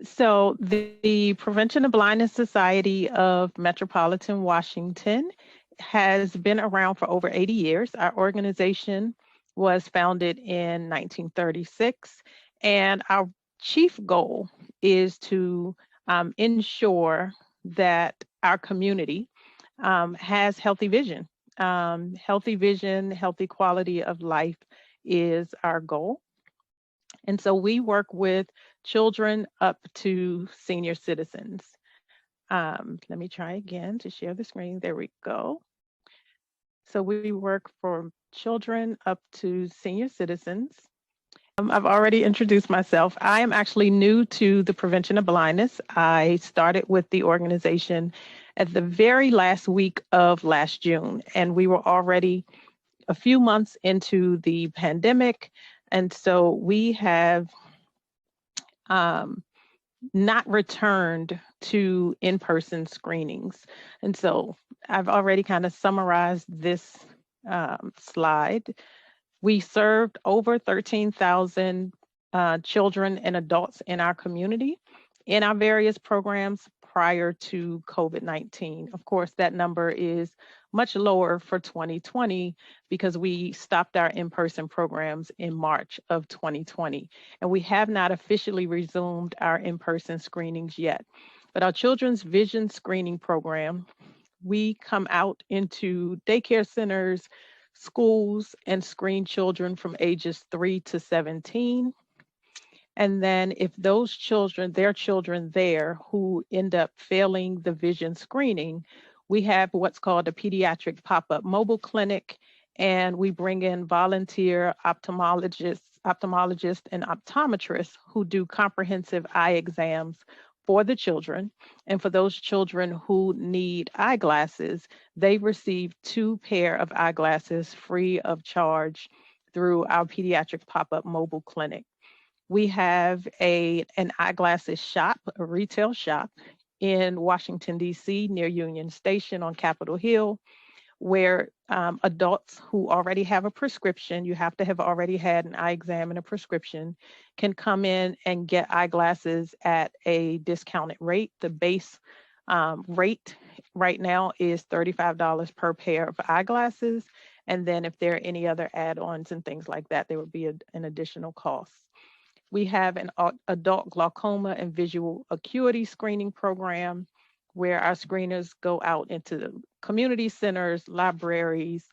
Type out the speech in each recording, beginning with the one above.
So the Prevention of Blindness Society of Metropolitan Washington has been around for over 80 years. Our organization was founded in 1936, and our chief goal is to ensure that our community has healthy vision. Healthy vision, healthy quality of life is our goal. And so we work with children up to senior citizens. Let me try again to share the screen. There we go. So we work for children up to senior citizens. I've already introduced myself. I am actually new to the prevention of blindness. I started with the organization at the very last week of last June, and we were already a few months into the pandemic. And so we have um, not returned to in-person screenings. And so I've already kind of summarized this slide. We served over 13,000 children and adults in our community in our various programs prior to COVID-19. Of course, that number is much lower for 2020 because we stopped our in-person programs in March of 2020. And we have not officially resumed our in-person screenings yet. But our children's vision screening program, we come out into daycare centers, schools, and screen children from ages 3 to 17. And then if those children, their children there who end up failing the vision screening, we have what's called a pediatric pop-up mobile clinic, and we bring in volunteer ophthalmologists and optometrists who do comprehensive eye exams for the children. And for those children who need eyeglasses, they receive 2 pair of eyeglasses free of charge through our pediatric pop-up mobile clinic. We have an eyeglasses shop, a retail shop in Washington, D.C., near Union Station on Capitol Hill, where adults who already have a prescription, you have to have already had an eye exam and a prescription, can come in and get eyeglasses at a discounted rate. The base rate right now is $35 per pair of eyeglasses. And then if there are any other add-ons and things like that, there would be an additional cost. We have an adult glaucoma and visual acuity screening program where our screeners go out into the community centers, libraries,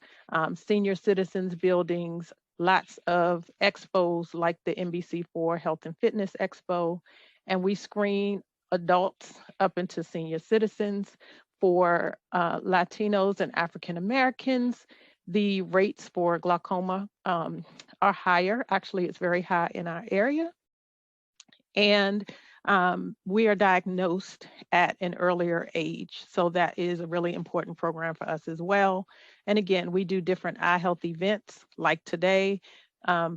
senior citizens buildings, lots of expos like the NBC4 Health and Fitness Expo, and we screen adults up into senior citizens. For Latinos and African Americans, the rates for glaucoma are higher. Actually, it's very high in our area. And we are diagnosed at an earlier age. So that is a really important program for us as well. And again, we do different eye health events like today.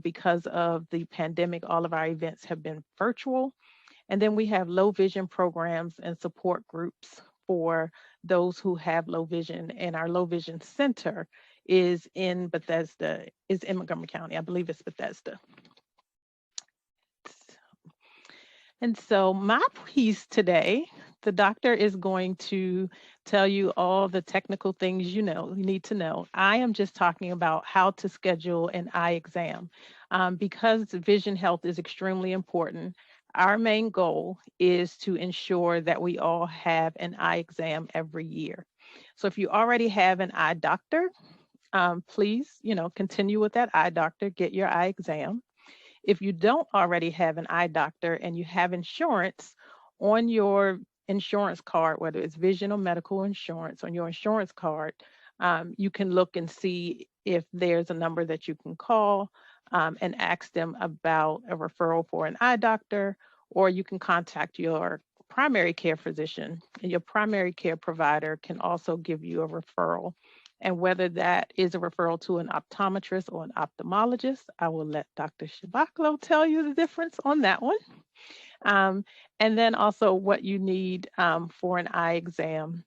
Because of the pandemic, all of our events have been virtual. And then we have low vision programs and support groups for those who have low vision. And our low vision center is in Bethesda, is in Montgomery County. I believe it's Bethesda. And so my piece today, the doctor is going to tell you all the technical things you need to know. I am just talking about how to schedule an eye exam. Because vision health is extremely important, our main goal is to ensure that we all have an eye exam every year. So if you already have an eye doctor, please, continue with that eye doctor, get your eye exam. If you don't already have an eye doctor and you have insurance on your insurance card, whether it's vision or medical insurance on your insurance card, you can look and see if there's a number that you can call and ask them about a referral for an eye doctor, or you can contact your primary care physician, and your primary care provider can also give you a referral. And whether that is a referral to an optometrist or an ophthalmologist, I will let Dr. Shebaclo tell you the difference on that one. And then also what you need for an eye exam.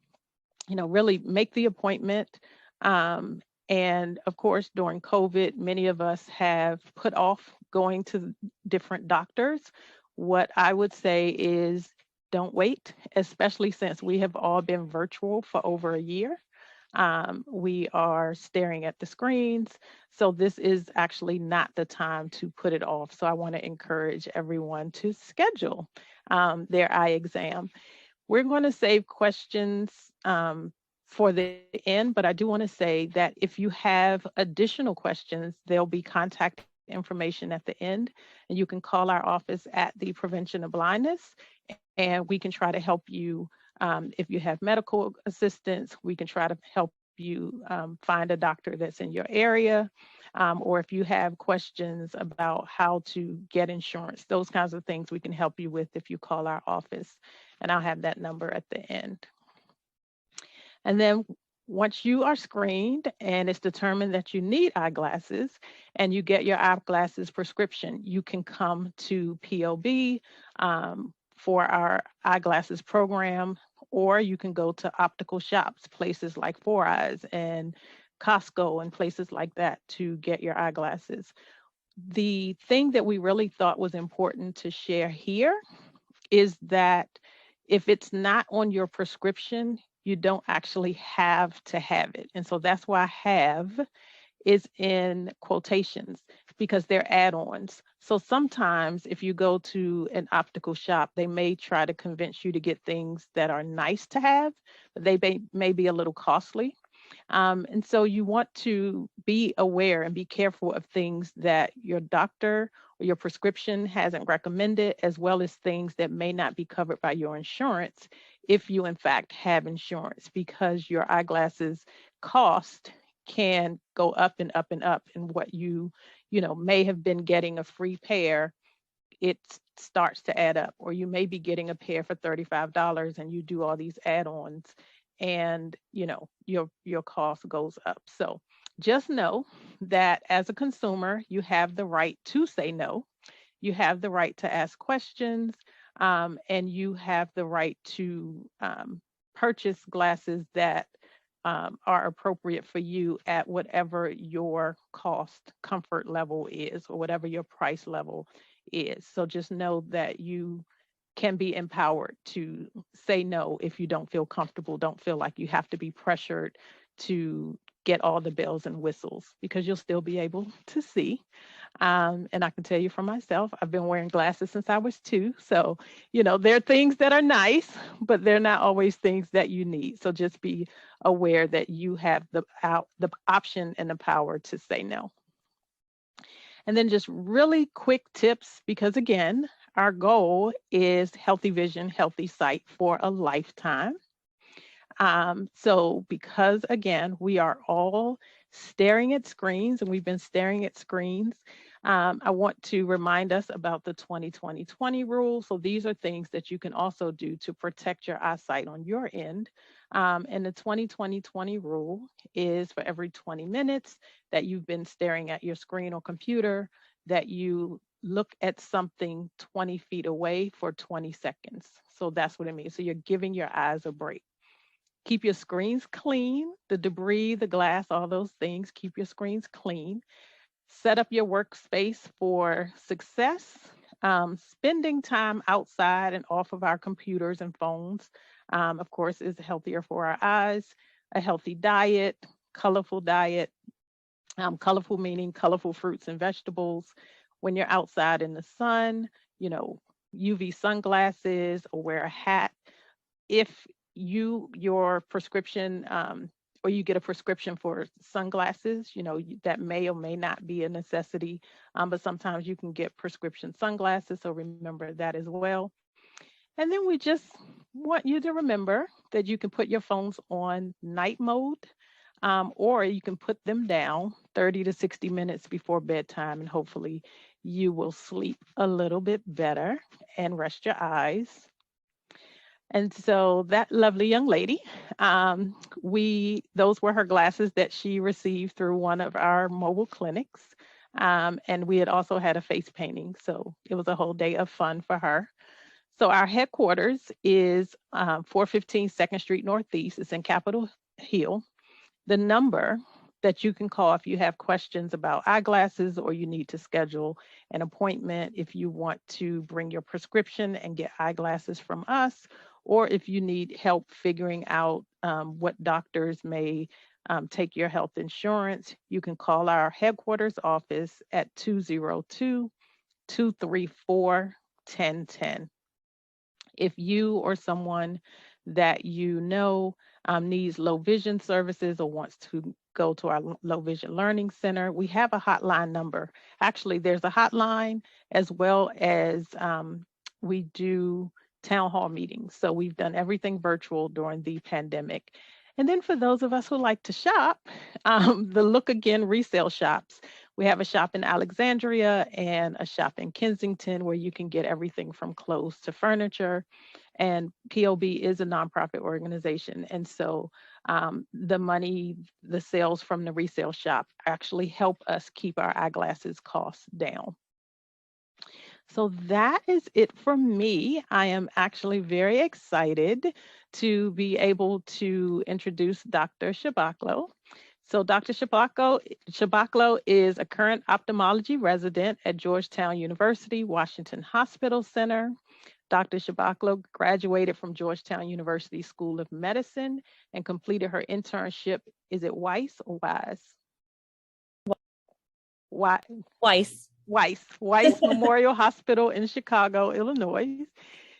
Really make the appointment. And of course, during COVID, many of us have put off going to different doctors. What I would say is don't wait, especially since we have all been virtual for over a year. We are staring at the screens. So this is actually not the time to put it off. So I want to encourage everyone to schedule their eye exam. We're going to save questions for the end, but I do want to say that if you have additional questions, there'll be contact information at the end, and you can call our office at the Prevention of Blindness, and we can try to help you. If you have medical assistance, we can try to help you find a doctor that's in your area, or if you have questions about how to get insurance, those kinds of things we can help you with if you call our office, and I'll have that number at the end. And then once you are screened and it's determined that you need eyeglasses and you get your eyeglasses prescription, you can come to POB for our eyeglasses program, or you can go to optical shops, places like Four Eyes and Costco and places like that to get your eyeglasses. The thing that we really thought was important to share here is that if it's not on your prescription, you don't actually have to have it. And so that's why have is in quotations because they're add-ons. So sometimes if you go to an optical shop, they may try to convince you to get things that are nice to have, but they may be a little costly. And so you want to be aware and be careful of things that your doctor or your prescription hasn't recommended, as well as things that may not be covered by your insurance if you in fact have insurance, because your eyeglasses cost can go up and up and up. And what you may have been getting a free pair, it starts to add up. Or you may be getting a pair for $35 and you do all these add-ons, and your cost goes up. So just know that as a consumer, you have the right to say no. You have the right to ask questions, and you have the right to purchase glasses that are appropriate for you at whatever your cost comfort level is, or whatever your price level is. So just know that you can be empowered to say no if you don't feel comfortable, don't feel like you have to be pressured to get all the bells and whistles, because you'll still be able to see. And I can tell you for myself, I've been wearing glasses since I was 2. So, there are things that are nice, but they're not always things that you need. So just be aware that you have the option and the power to say no. And then just really quick tips, because again, our goal is healthy vision, healthy sight for a lifetime. So because again, we are all staring at screens and we've been staring at screens, I want to remind us about the 20-20-20 rule. So these are things that you can also do to protect your eyesight on your end. And the 20-20-20 rule is for every 20 minutes that you've been staring at your screen or computer, that you look at something 20 feet away for 20 seconds. So that's what it means. So you're giving your eyes a break. Keep your screens clean, the debris, the glass, all those things. Keep your screens clean. Set up your workspace for success. Spending time outside and off of our computers and phones, of course, is healthier for our eyes. A healthy diet, colorful diet, colorful meaning colorful fruits and vegetables. When you're outside in the sun, UV sunglasses, or wear a hat. If your prescription, or you get a prescription for sunglasses, that may or may not be a necessity, but sometimes you can get prescription sunglasses. So remember that as well. And then we just want you to remember that you can put your phones on night mode, or you can put them down 30 to 60 minutes before bedtime, and hopefully you will sleep a little bit better and rest your eyes. And so that lovely young lady, those were her glasses that she received through one of our mobile clinics. And we had also had a face painting. So it was a whole day of fun for her. So our headquarters is 415 2nd Street Northeast. It's in Capitol Hill. The number that you can call if you have questions about eyeglasses or you need to schedule an appointment if you want to bring your prescription and get eyeglasses from us, or if you need help figuring out what doctors may take your health insurance. You can call our headquarters office at 202-234-1010. If you or someone that you know needs low vision services or wants to go to our low vision learning center, we have a hotline number. Actually, there's a hotline as well as we do town hall meetings. So we've done everything virtual during the pandemic. And then for those of us who like to shop, the Look Again resale shops. We have a shop in Alexandria and a shop in Kensington where you can get everything from clothes to furniture. And POB is a nonprofit organization. And so the money, the sales from the resale shop actually help us keep our eyeglasses costs down. So that is it for me. I am actually very excited to be able to introduce Dr. Shebaclo. So Dr. Shebaclo is a current ophthalmology resident at Georgetown University, Washington Hospital Center. Dr. Shebaclo graduated from Georgetown University School of Medicine and completed her internship. Is it Weiss or Wise? Weiss Memorial Hospital in Chicago, Illinois.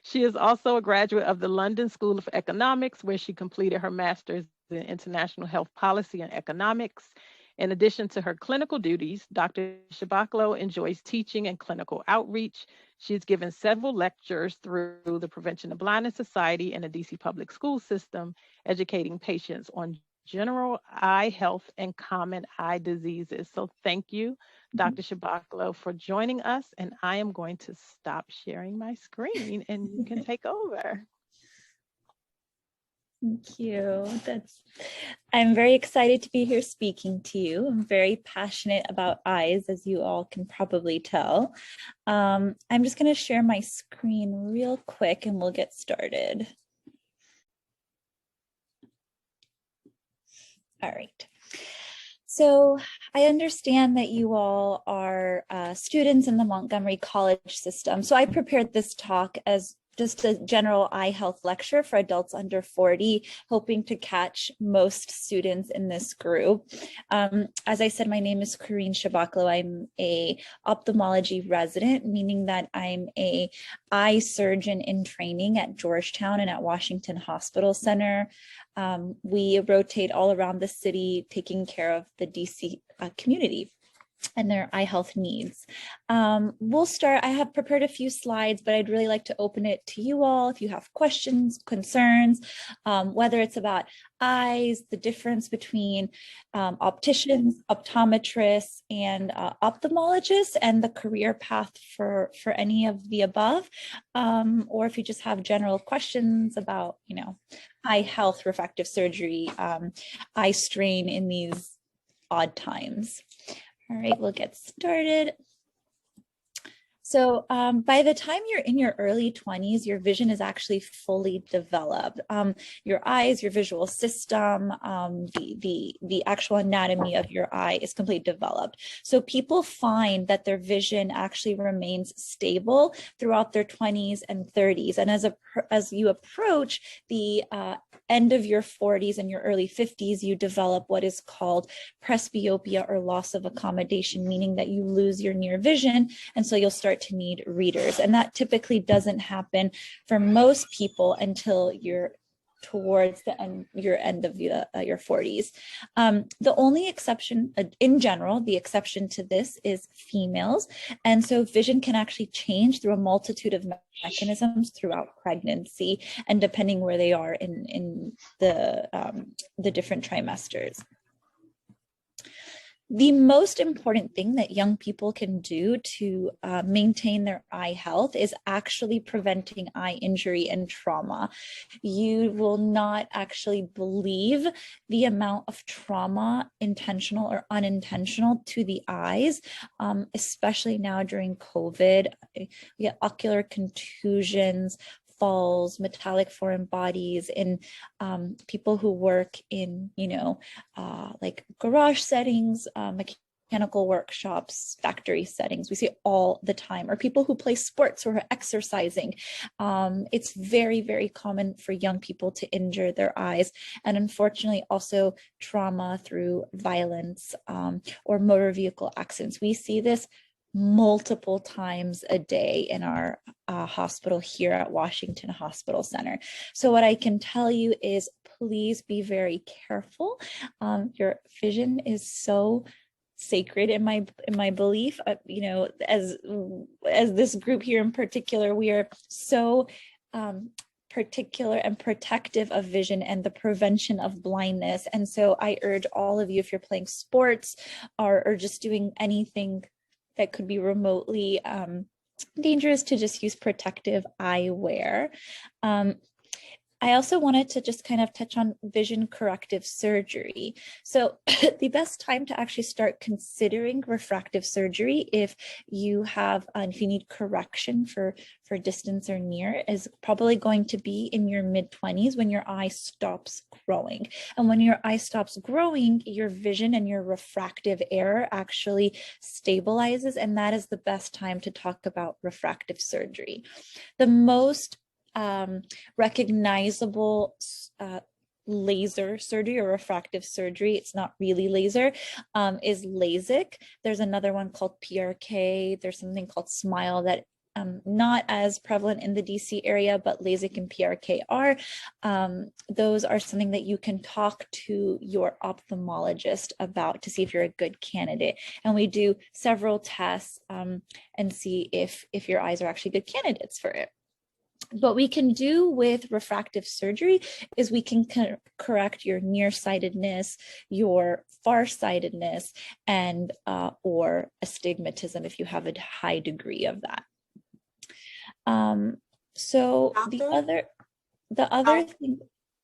She is also a graduate of the London School of Economics, where she completed her master's in international health policy and economics. In addition to her clinical duties, Dr. Shebaclo enjoys teaching and clinical outreach. She's given several lectures through the Prevention of Blindness Society and the DC Public School System, educating patients on general eye health and common eye diseases. So thank you, Dr. Shebaclo, for joining us. And I am going to stop sharing my screen and you can take over. Thank you. I'm very excited to be here speaking to you. I'm very passionate about eyes, as you all can probably tell. I'm just going to share my screen real quick and we'll get started. All right. So I understand that you all are students in the Montgomery College system. So I prepared this talk as just a general eye health lecture for adults under 40, hoping to catch most students in this group. As I said, my name is Karine Shebaclo. I'm a ophthalmology resident, meaning that I'm a eye surgeon in training at Georgetown and at Washington Hospital Center. We rotate all around the city, taking care of the DC community and their eye health needs. We'll start. I have prepared a few slides, but I'd really like to open it to you all if you have questions, concerns, whether it's about eyes, the difference between opticians, optometrists, and ophthalmologists, and the career path for any of the above, or if you just have general questions about, eye health, refractive surgery, eye strain in these odd times. All right, we'll get started. So by the time you're in your early 20s, your vision is actually fully developed. Your eyes, your visual system, the actual anatomy of your eye is completely developed. So people find that their vision actually remains stable throughout their 20s and 30s. And as you approach the end of your 40s and your early 50s, you develop what is called presbyopia, or loss of accommodation, meaning that you lose your near vision. And so you'll start to need readers. And that typically doesn't happen for most people until you're towards the end, your end of your 40s. The only exception, in general, the exception to this is females. And so vision can actually change through a multitude of mechanisms throughout pregnancy and depending where they are in the different trimesters. The most important thing that young people can do to maintain their eye health is actually preventing eye injury and trauma. You will not actually believe the amount of trauma, intentional or unintentional, to the eyes, especially now during COVID. We get ocular contusions, falls, metallic foreign bodies, in people who work in, like garage settings, mechanical workshops, factory settings. We see it all the time. Or people who play sports or are exercising. It's very, very common for young people to injure their eyes. And unfortunately, also trauma through violence or motor vehicle accidents. We see this multiple times a day in our hospital here at Washington Hospital Center. So what I can tell you is please be very careful. Your vision is so sacred in my belief. As this group here in particular, we are so particular and protective of vision and the prevention of blindness. And so I urge all of you, if you're playing sports or just doing anything that could be remotely dangerous, to just use protective eyewear. I also wanted to just kind of touch on vision corrective surgery. So the best time to actually start considering refractive surgery if you need correction for distance or near is probably going to be in your mid-20s when your eye stops growing. And when your eye stops growing, your vision and your refractive error actually stabilizes, and that is the best time to talk about refractive surgery. The most recognizable laser surgery or refractive surgery, it's not really laser, is LASIK. There's another one called PRK. There's something called SMILE that not as prevalent in the DC area, but LASIK and PRK are. Those are something that you can talk to your ophthalmologist about to see if you're a good candidate. And we do several tests and see if your eyes are actually good candidates for it. What we can do with refractive surgery is we can correct your nearsightedness, your farsightedness, and or astigmatism if you have a high degree of that. So Doctor? the other thing,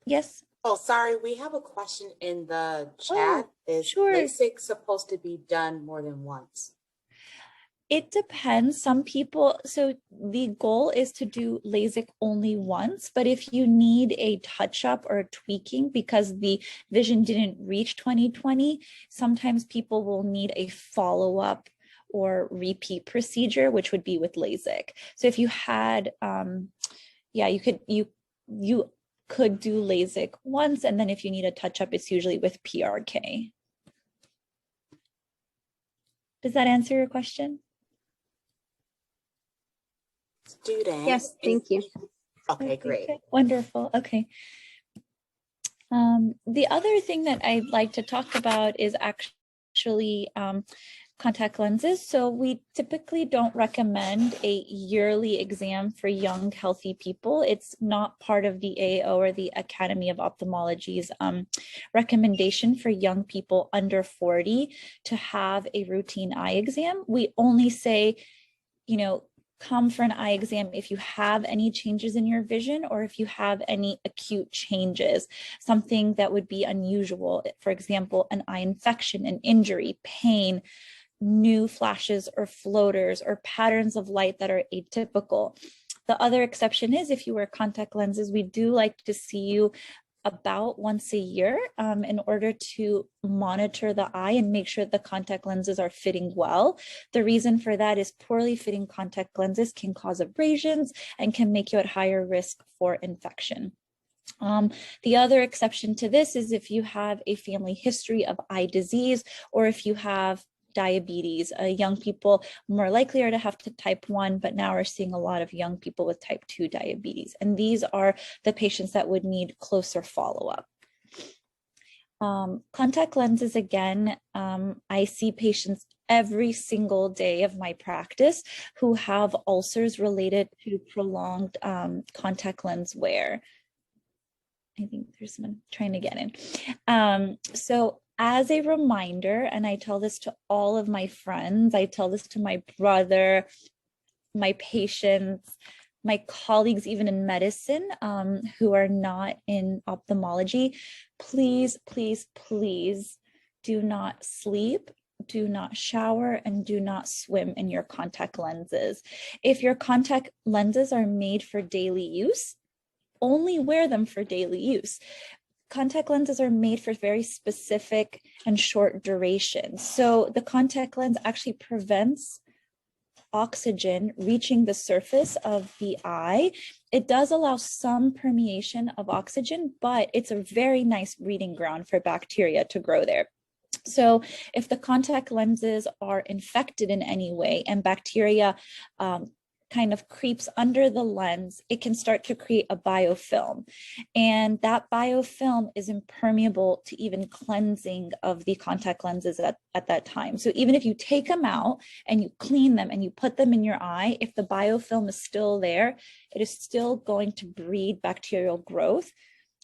yes. Oh, sorry, we have a question in the chat. Oh, is sure. LASIK supposed to be done more than once? It depends. Some people, so the goal is to do LASIK only once, but if you need a touch-up or a tweaking because the vision didn't reach 20/20, sometimes people will need a follow-up or repeat procedure, which would be with LASIK. So if you had, you could do LASIK once, and then if you need a touch-up, it's usually with PRK. Does that answer your question? Student. Yes, thank you. Okay, great. Wonderful. Okay. The other thing that I'd like to talk about is actually contact lenses. So we typically don't recommend a yearly exam for young, healthy people. It's not part of the AAO or the Academy of Ophthalmology's recommendation for young people under 40 to have a routine eye exam. We only say, come for an eye exam if you have any changes in your vision or if you have any acute changes, something that would be unusual. For example, an eye infection, an injury, pain, new flashes or floaters or patterns of light that are atypical. The other exception is if you wear contact lenses, we do like to see you about once a year in order to monitor the eye and make sure the contact lenses are fitting well. The reason for that is poorly fitting contact lenses can cause abrasions and can make you at higher risk for infection. The other exception to this is if you have a family history of eye disease or if you have diabetes. Young people more likely are to have type 1, but now we're seeing a lot of young people with type 2 diabetes. And these are the patients that would need closer follow-up. Contact lenses, again, I see patients every single day of my practice who have ulcers related to prolonged contact lens wear. I think there's someone trying to get in. So as a reminder, and I tell this to all of my friends, I tell this to my brother, my patients, my colleagues, even in medicine, who are not in ophthalmology, please, please, please do not sleep do not shower, and do not swim in your contact lenses. If your contact lenses are made for daily use, only wear them for daily use. Contact lenses are made for very specific and short durations. So the contact lens actually prevents oxygen reaching the surface of the eye. It does allow some permeation of oxygen, but it's a very nice breeding ground for bacteria to grow there. So if the contact lenses are infected in any way and bacteria kind of creeps under the lens, it can start to create a biofilm. And that biofilm is impermeable to even cleansing of the contact lenses at that time. So even if you take them out and you clean them and you put them in your eye, if the biofilm is still there, it is still going to breed bacterial growth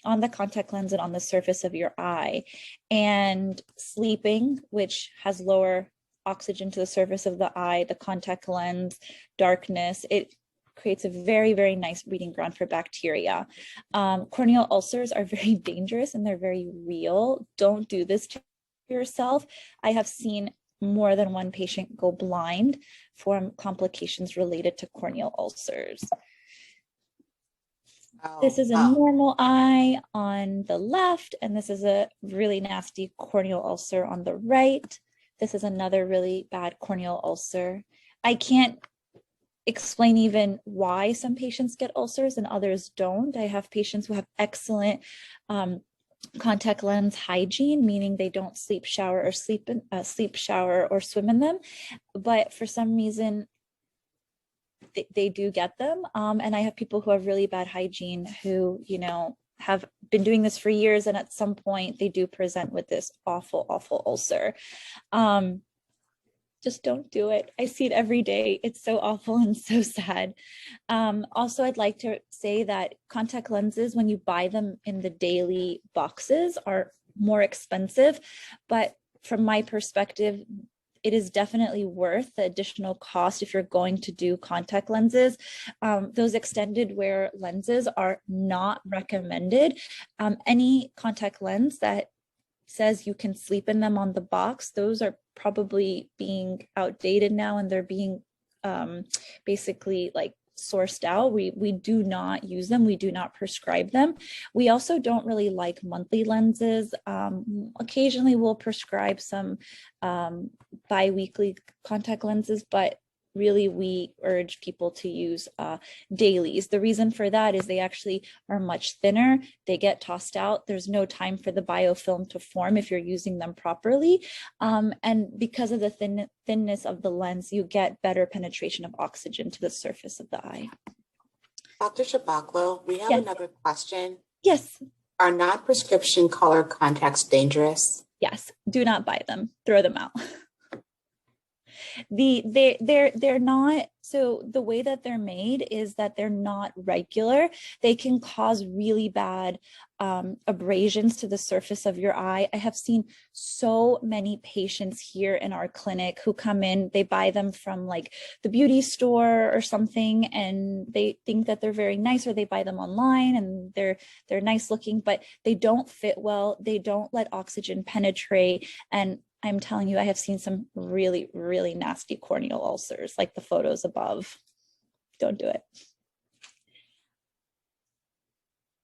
on the contact lens and on the surface of your eye. And sleeping, which has lower oxygen to the surface of the eye, the contact lens, darkness, it creates a very, very nice breeding ground for bacteria. Corneal ulcers are very dangerous and they're very real. Don't do this to yourself. I have seen more than one patient go blind from complications related to corneal ulcers. This is a normal eye on the left, and this is a really nasty corneal ulcer on the right. This is another really bad corneal ulcer. I can't explain even why some patients get ulcers and others don't. I have patients who have excellent contact lens hygiene, meaning they don't sleep shower or swim in them, but for some reason they do get them. And I have people who have really bad hygiene who, you know, have been doing this for years, and at some point they do present with this awful, awful ulcer. Just don't do it. I see it every day. It's so awful and so sad. Also, I'd like to say that contact lenses, when you buy them in the daily boxes, are more expensive, but from my perspective, it is definitely worth the additional cost if you're going to do contact lenses. Those extended wear lenses are not recommended. Any contact lens that says you can sleep in them on the box, those are probably being outdated now, and they're being basically like sourced out. We do not use them. We do not prescribe them. We also don't really like monthly lenses. Occasionally we'll prescribe some bi-weekly contact lenses, but really we urge people to use dailies. The reason for that is they actually are much thinner. They get tossed out. There's no time for the biofilm to form if you're using them properly. And because of the thinness of the lens, you get better penetration of oxygen to the surface of the eye. Dr. Shebaclo, we have another question. Yes. Are non-prescription color contacts dangerous? Yes. Do not buy them. Throw them out. They're not, so the way that they're made is that they're not regular. They can cause really bad abrasions to the surface of your eye. I have seen so many patients here in our clinic who come in, they buy them from like the beauty store or something, and they think that they're very nice, or they buy them online and they're nice looking, but they don't fit well. They don't let oxygen penetrate. And I'm telling you, I have seen some really, really nasty corneal ulcers, like the photos above. Don't do it.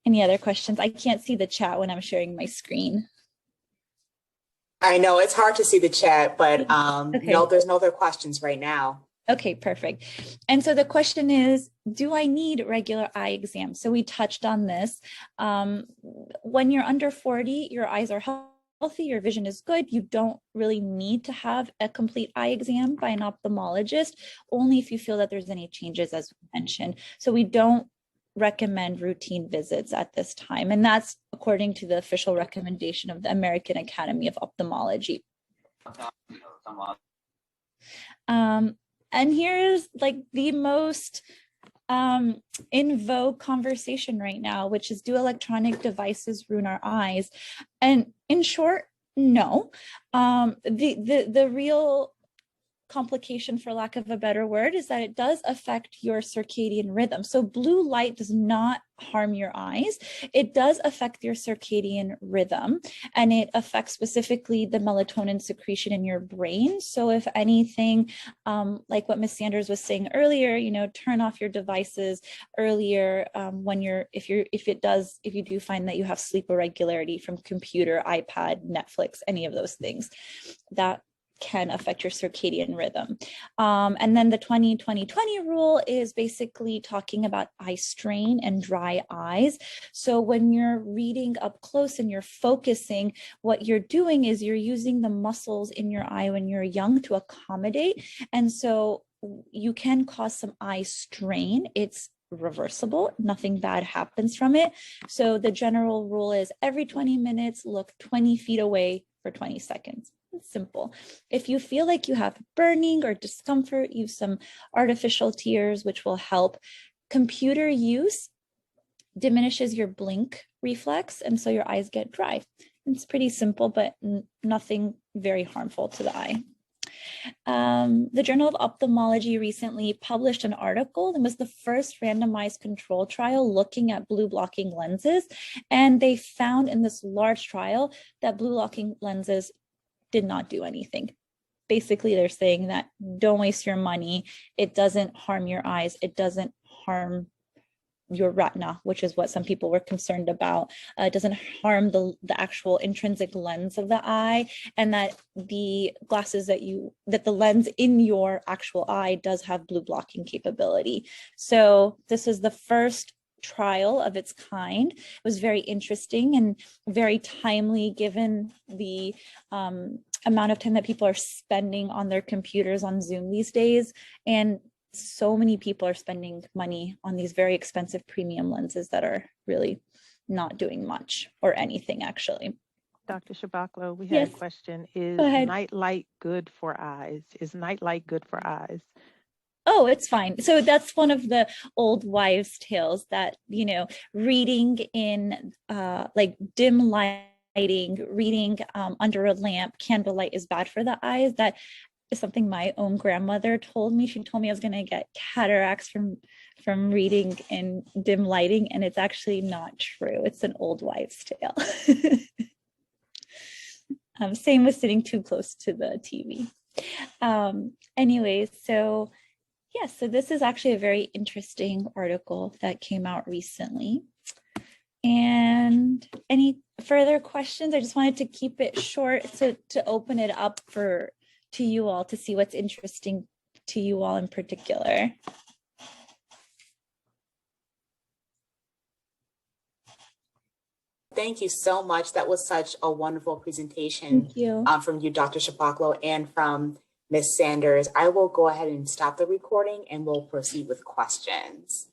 Any other questions? I can't see the chat when I'm sharing my screen. I know it's hard to see the chat, but Okay. no, there's no other questions right now. Okay, perfect. And so the question is, do I need regular eye exams? So we touched on this. When you're under 40, your eyes are healthy, your vision is good, you don't really need to have a complete eye exam by an ophthalmologist, only if you feel that there's any changes, as we mentioned. So we don't recommend routine visits at this time, and that's according to the official recommendation of the American Academy of Ophthalmology. And here's like the most in vogue conversation right now, which is, do electronic devices ruin our eyes? And in short, no. The real complication, for lack of a better word, is that it does affect your circadian rhythm. So blue light does not harm your eyes. It does affect your circadian rhythm, and it affects specifically the melatonin secretion in your brain. So if anything, like what Ms. Sanders was saying earlier, you know, turn off your devices earlier when if you do find that you have sleep irregularity from computer, iPad, Netflix, any of those things, that can affect your circadian rhythm. And then the 20-20-20 rule is basically talking about eye strain and dry eyes. So when you're reading up close and you're focusing, what you're doing is you're using the muscles in your eye when you're young to accommodate. And so you can cause some eye strain. It's reversible. Nothing bad happens from it. So the general rule is every 20 minutes, look 20 feet away for 20 seconds. It's simple. If you feel like you have burning or discomfort, use some artificial tears, which will help. Computer use diminishes your blink reflex, and so your eyes get dry. It's pretty simple, but nothing very harmful to the eye. The Journal of Ophthalmology recently published an article that was the first randomized control trial looking at blue blocking lenses. And they found in this large trial that blue blocking lenses did not do anything. Basically, they're saying that don't waste your money. It doesn't harm your eyes. It doesn't harm your retina, which is what some people were concerned about. It doesn't harm the actual intrinsic lens of the eye, and that the glasses that the lens in your actual eye does have blue blocking capability. So this is the first trial of its kind. It was very interesting and very timely given the amount of time that people are spending on their computers on Zoom these days. And so many people are spending money on these very expensive premium lenses that are really not doing much or anything, actually. Dr. Shebaclo, we had a question. Is night light good for eyes? Is night light good for eyes? Oh, it's fine. So that's one of the old wives' tales that, you know, reading in like dim lighting, reading under a lamp, candlelight is bad for the eyes. That is something my own grandmother told me. She told me I was going to get cataracts from reading in dim lighting, and it's actually not true. It's an old wives' tale. Same with sitting too close to the TV. Anyways, so yeah, so this is actually a very interesting article that came out recently. And any further questions? I just wanted to keep it short to open it up to you all to see what's interesting to you all in particular. Thank you so much. That was such a wonderful presentation. Thank you. From you, Dr. Shebaclo, and from Ms. Sanders. I will go ahead and stop the recording and we'll proceed with questions.